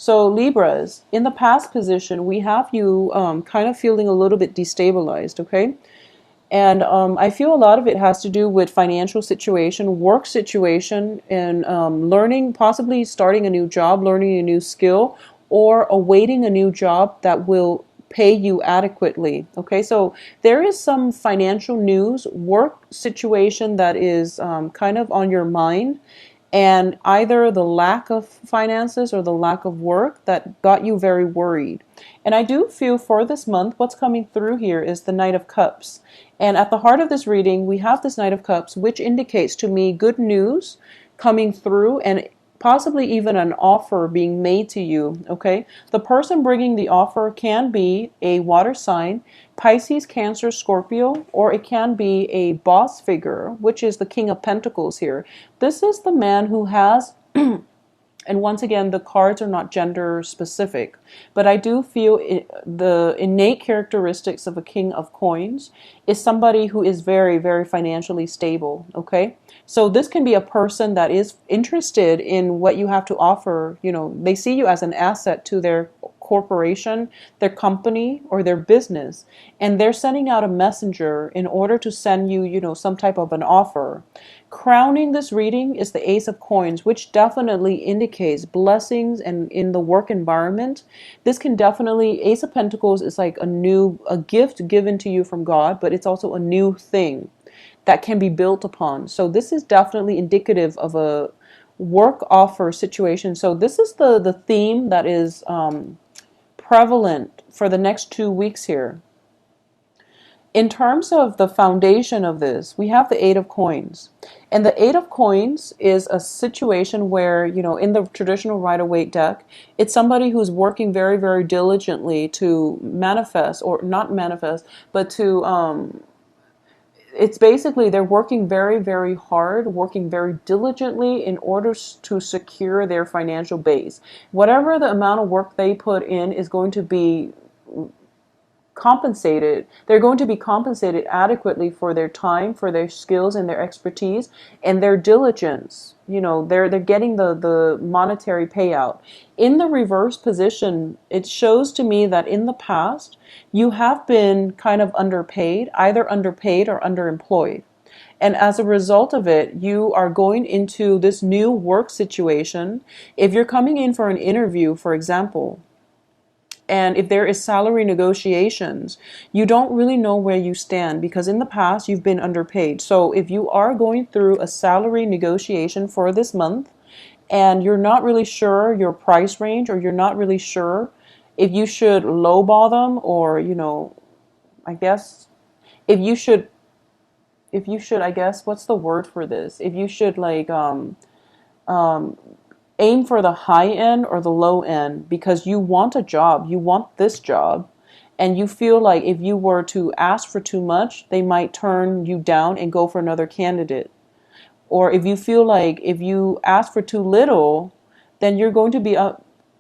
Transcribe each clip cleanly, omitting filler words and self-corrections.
So Libras, in the past position, we have you kind of feeling a little bit destabilized, okay? And I feel a lot of it has to do with financial situation, work situation, and learning, possibly starting a new job, learning a new skill, or awaiting a new job that will pay you adequately. Okay, so there is some financial news, work situation that is kind of on your mind, and either the lack of finances or the lack of work that got you very worried. And I do feel for this month, what's coming through here is the Knight of Cups. And at the heart of this reading, we have this Knight of Cups, which indicates to me good news coming through and possibly even an offer being made to you, okay? The person bringing the offer can be a water sign, Pisces, Cancer, Scorpio, or it can be a boss figure, which is the King of Pentacles here. This is the man who has and once again, the cards are not gender specific, but I do feel the innate characteristics of a king of coins is somebody who is very, very financially stable. Okay. So this can be a person that is interested in what you have to offer. You know, they see you as an asset to their corporation, their company, or their business, and they're sending out a messenger in order to send you, you know, some type of an offer. Crowning this reading is the Ace of Coins, which definitely indicates blessings and in the work environment. This can definitely, Ace of Pentacles is like a gift given to you from God, but it's also a new thing that can be built upon. So this is definitely indicative of a work offer situation. So this is the theme that is prevalent for the next 2 weeks here. In terms of the foundation of this, we have the Eight of Coins. And the Eight of Coins is a situation where, you know, in the traditional Rider-Waite deck, it's somebody who's working very, very diligently to manifest, or not manifest, but to, it's basically they're working very, very hard, working very diligently in order to secure their financial base. Whatever the amount of work they put in is going to be compensated. They're going to be compensated adequately for their time, for their skills and their expertise and their diligence. You know, they're getting the monetary payout. In the reverse position, it shows to me that in the past you have been kind of underpaid, either underpaid or underemployed. And as a result of it, you are going into this new work situation. If you're coming in for an interview, for example, and if there is salary negotiations, you don't really know where you stand because in the past you've been underpaid. So if you are going through a salary negotiation for this month and you're not really sure your price range, or you're not really sure if you should lowball them, or, you know, I guess if you should, I guess, what's the word for this? If you should like, um, aim for the high end or the low end because you want a job, you want this job, and you feel like if you were to ask for too much, they might turn you down and go for another candidate. Or if you feel like if you ask for too little, then you're going to be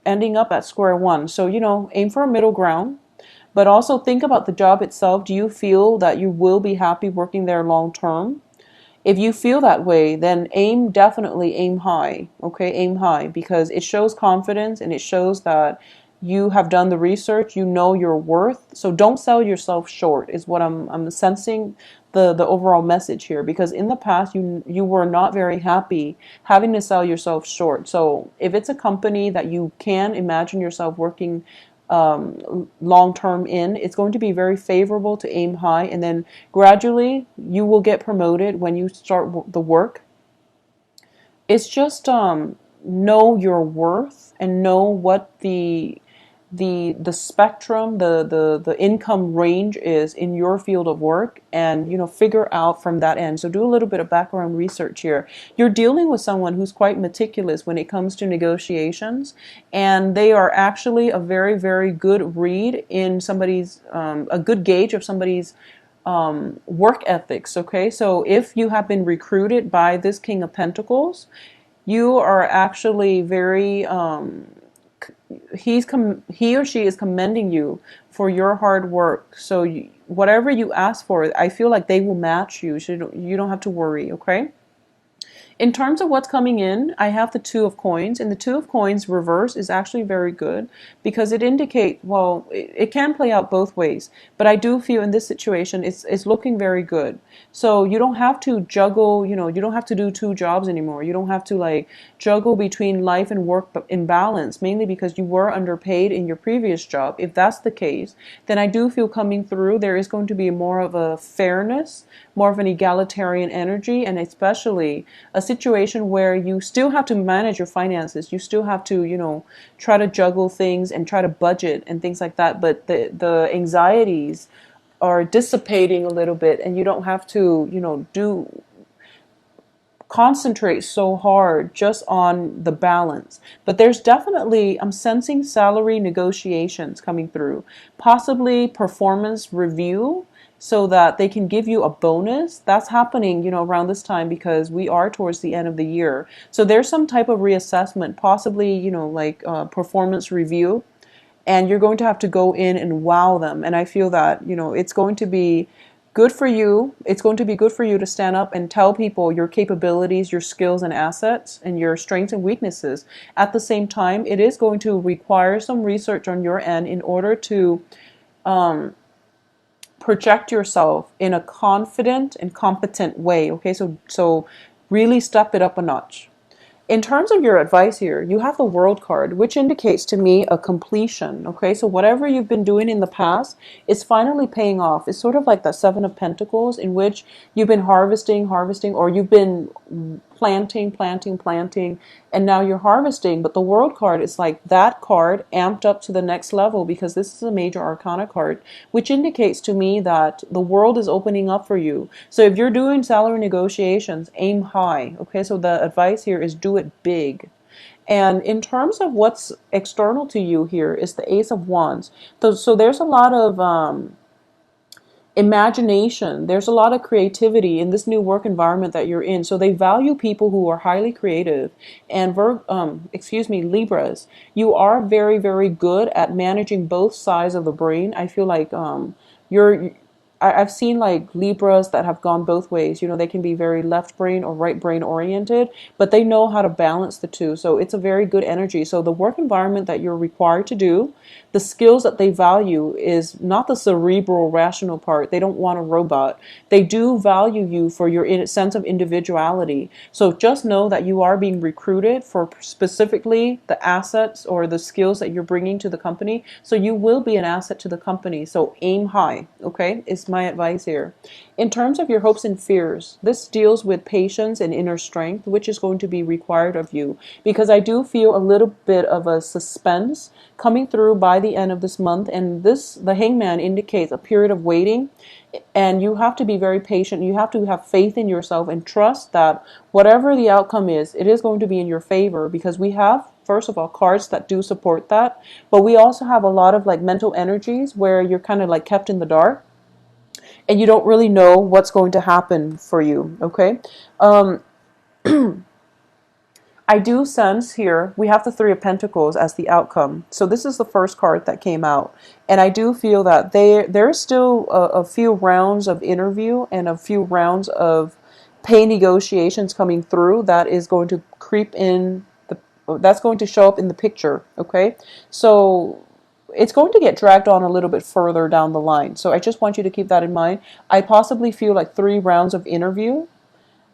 ending up at square one. So, you know, aim for a middle ground, but also think about the job itself. Do you feel that you will be happy working there long term? If you feel that way, then definitely aim high. Okay, aim high because it shows confidence and it shows that you have done the research, you know your worth. So don't sell yourself short is what I'm sensing the overall message here, because in the past you were not very happy having to sell yourself short. So if it's a company that you can imagine yourself working long term in, it's going to be very favorable to aim high, and then gradually you will get promoted when you start the work. It's just know your worth and know what the spectrum, the income range is in your field of work, and, you know, figure out from that end. So do a little bit of background research here. You're dealing with someone who's quite meticulous when it comes to negotiations, and they are actually a very, very good read in somebody's a good gauge of somebody's work ethics. Okay, so if you have been recruited by this King of Pentacles, you are actually very he or she is commending you for your hard work. So whatever you ask for, I feel like they will match you. So you don't have to worry, okay? In terms of what's coming in, I have the Two of Coins, and the Two of Coins reverse is actually very good because it indicates, well, it can play out both ways, but I do feel in this situation it's looking very good. So you don't have to juggle, you don't have to do two jobs anymore. You don't have to like juggle between life and work in balance, mainly because you were underpaid in your previous job. If that's the case, then I do feel coming through there is going to be more of a fairness, more of an egalitarian energy, and especially a situation where you still have to manage your finances. You still have to, try to juggle things and try to budget and things like that. But the anxieties are dissipating a little bit, and you don't have to, do concentrate so hard just on the balance. But there's definitely, I'm sensing salary negotiations coming through, possibly performance review so that they can give you a bonus. That's happening, around this time because we are towards the end of the year. So there's some type of reassessment, possibly, like performance review, and you're going to have to go in and wow them. And I feel that, it's going to be good for you. It's going to be good for you to stand up and tell people your capabilities, your skills and assets, and your strengths and weaknesses. At the same time, it is going to require some research on your end in order to project yourself in a confident and competent way. Okay, so really step it up a notch. In terms of your advice here, you have the World card, which indicates to me a completion. Okay, so whatever you've been doing in the past is finally paying off. It's sort of like the Seven of Pentacles, in which you've been harvesting, or you've been planting, and now you're harvesting. But the World card is like that card amped up to the next level, because this is a major arcana card, which indicates to me that the world is opening up for you. So if you're doing salary negotiations, aim high. Okay, so the advice here is do it big. And in terms of what's external to you here is the Ace of Wands. So there's a lot of imagination. There's a lot of creativity in this new work environment that you're in. So they value people who are highly creative. And Libras, you are very, very good at managing both sides of the brain. I feel like you're I've seen like Libras that have gone both ways. They can be very left brain or right brain oriented, but they know how to balance the two. So it's a very good energy. So the work environment that you're required to do, the skills that they value is not the cerebral rational part. They don't want a robot. They do value you for your sense of individuality. So just know that you are being recruited for specifically the assets or the skills that you're bringing to the company. So you will be an asset to the company. So aim high, okay? Is my advice here. In terms of your hopes and fears, this deals with patience and inner strength, which is going to be required of you, because I do feel a little bit of a suspense coming through by the end of this month, and the Hangman indicates a period of waiting, and you have to be very patient. You have to have faith in yourself and trust that whatever the outcome is, it is going to be in your favor, because we have, first of all, cards that do support that, but we also have a lot of like mental energies where you're kind of like kept in the dark and you don't really know what's going to happen for you, okay? I do sense here, we have the Three of Pentacles as the outcome. So this is the first card that came out. And I do feel that there's still a few rounds of interview and a few rounds of pay negotiations coming through that is going to creep in, that's going to show up in the picture, okay? So it's going to get dragged on a little bit further down the line. So I just want you to keep that in mind. I possibly feel like 3 rounds of interview,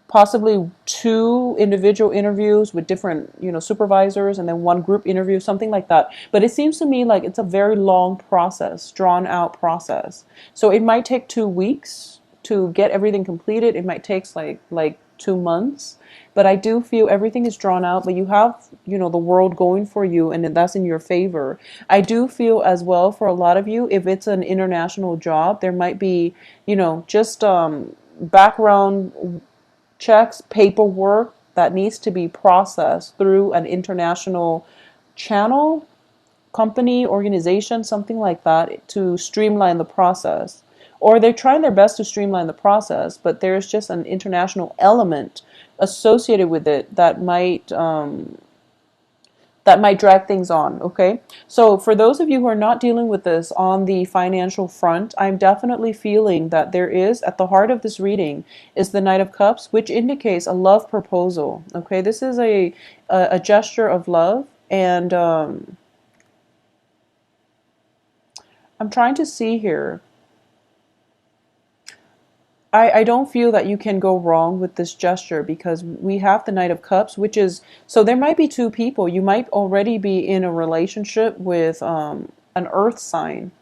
possibly 2 individual interviews with different, supervisors, and then 1 group interview, something like that. But it seems to me like it's a very long process, drawn out process. So it might take 2 weeks to get everything completed. It might take like 2 months. But I do feel everything is drawn out, but you have, the world going for you, and that's in your favor. I do feel as well for a lot of you, if it's an international job, there might be, just background checks, paperwork that needs to be processed through an international channel, company, organization, something like that, to streamline the process. Or they're trying their best to streamline the process, but there's just an international element associated with it that might that might drag things on, okay? So for those of you who are not dealing with this on the financial front, I'm definitely feeling that there is, at the heart of this reading, is the Knight of Cups, which indicates a love proposal, okay? This is a gesture of love, and I'm trying to see here. I don't feel that you can go wrong with this gesture because we have the Knight of Cups, which is, so there might be two people. You might already be in a relationship with an earth sign.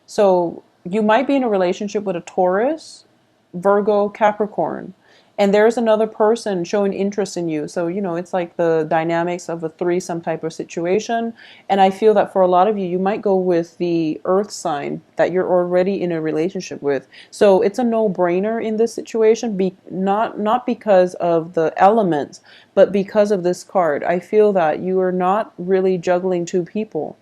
So you might be in a relationship with a Taurus, Virgo, Capricorn, and there's another person showing interest in you. So, it's like the dynamics of a threesome type of situation. And I feel that for a lot of you, you might go with the earth sign that you're already in a relationship with. So it's a no-brainer in this situation, not because of the elements, but because of this card. I feel that you are not really juggling two people,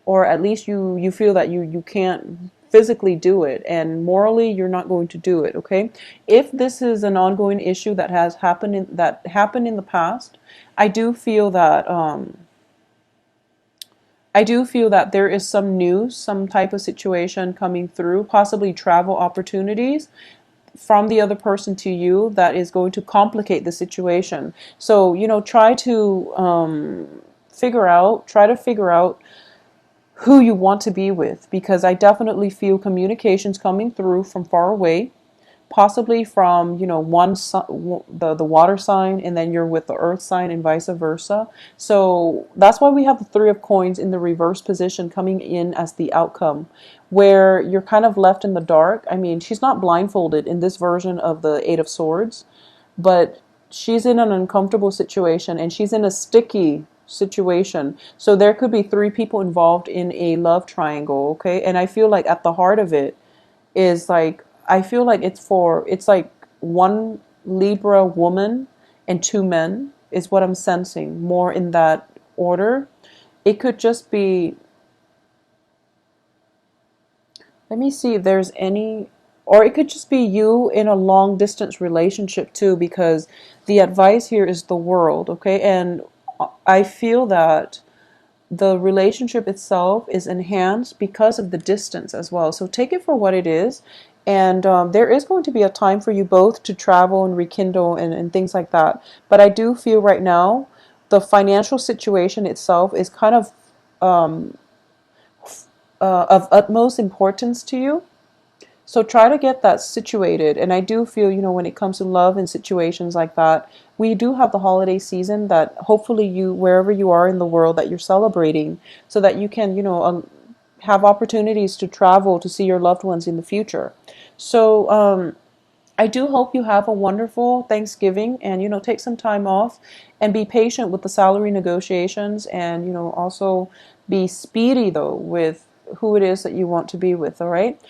or at least you feel that you can't physically do it, and morally you're not going to do it, okay? If this is an ongoing issue that has happened in the past, I do feel that there is some news, some type of situation coming through, possibly travel opportunities from the other person to you that is going to complicate the situation. So, try to try to figure out who you want to be with, because I definitely feel communications coming through from far away, possibly from the water sign, and then you're with the earth sign and vice versa. So that's why we have the Three of Coins in the reverse position coming in as the outcome, where you're kind of left in the dark. I mean, she's not blindfolded in this version of the Eight of Swords, but she's in an uncomfortable situation, and she's in a sticky situation. So there could be three people involved in a love triangle, okay? And I feel like at the heart of it is like, I feel like it's like one Libra woman and two men is what I'm sensing, more in that order. It could just be, let me see if there's any, or it could just be you in a long distance relationship too, because the advice here is the World, okay? And I feel that the relationship itself is enhanced because of the distance as well. So take it for what it is. And there is going to be a time for you both to travel and rekindle and things like that. But I do feel right now the financial situation itself is kind of utmost importance to you. So try to get that situated. And I do feel, when it comes to love and situations like that, we do have the holiday season that hopefully you, wherever you are in the world, that you're celebrating, so that you can, have opportunities to travel to see your loved ones in the future. So I do hope you have a wonderful Thanksgiving, and, take some time off and be patient with the salary negotiations, and, also be speedy though with who it is that you want to be with, all right?